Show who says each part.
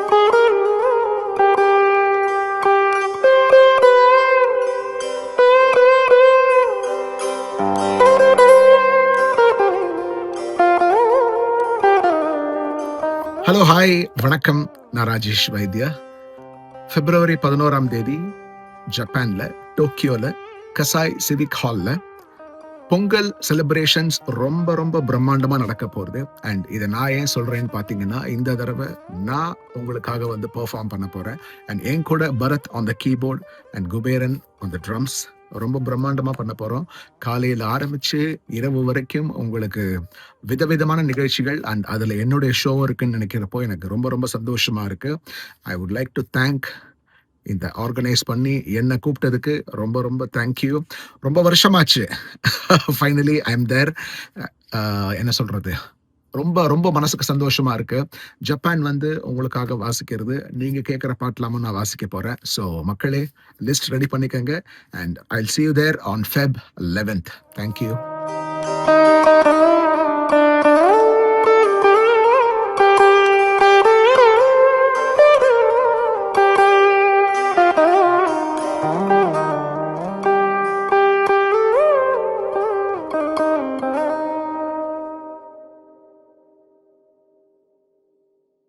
Speaker 1: Hello, hi, வணக்கம். நான் ராஜேஷ் வைத்யா. பிப்ரவரி 11 ஜப்பான்ல டோக்கியோல கசாய் சிவிக் ஹால்ல பொங்கல் செலிப்ரேஷன்ஸ் ரொம்ப ரொம்ப பிரம்மாண்டமா நடக்க போகுது. அண்ட் இதை நான் ஏன் சொல்றேன்னு பாத்தீங்கன்னா, இந்த தடவை நான் உங்களுக்காக வந்து பெர்ஃபார்ம் பண்ண போறேன். அண்ட் என் கூட Bharath on the keyboard and Kuberan on the drums. ரொம்ப பிரம்மாண்டமா பண்ண போறோம். காலையில் ஆரம்பிச்சு இரவு வரைக்கும் உங்களுக்கு விதவிதமான நிகழ்ச்சிகள் அண்ட் அதுல என்னுடைய ஷோ இருக்குன்னு நினைக்கிறப்போ எனக்கு ரொம்ப ரொம்ப சந்தோஷமா இருக்கு. I would like to thank இந்த ஆர்கனைஸ் பண்ணி என்னை கூப்பிட்டதுக்கு ரொம்ப ரொம்ப தேங்க்யூ. ரொம்ப வருஷமாச்சு. Finally I am there. என்ன சொல்றது, ரொம்ப ரொம்ப மனசுக்கு சந்தோஷமா இருக்கு. ஜப்பான் வந்து உங்களுக்காக வாசிக்கிறது, நீங்க கேட்குற பாட்டெல்லாமும் நான் வாசிக்க போறேன். ஸோ மக்களே, லிஸ்ட் ரெடி பண்ணிக்கங்க and I will see you there on Feb 11th. Thank you.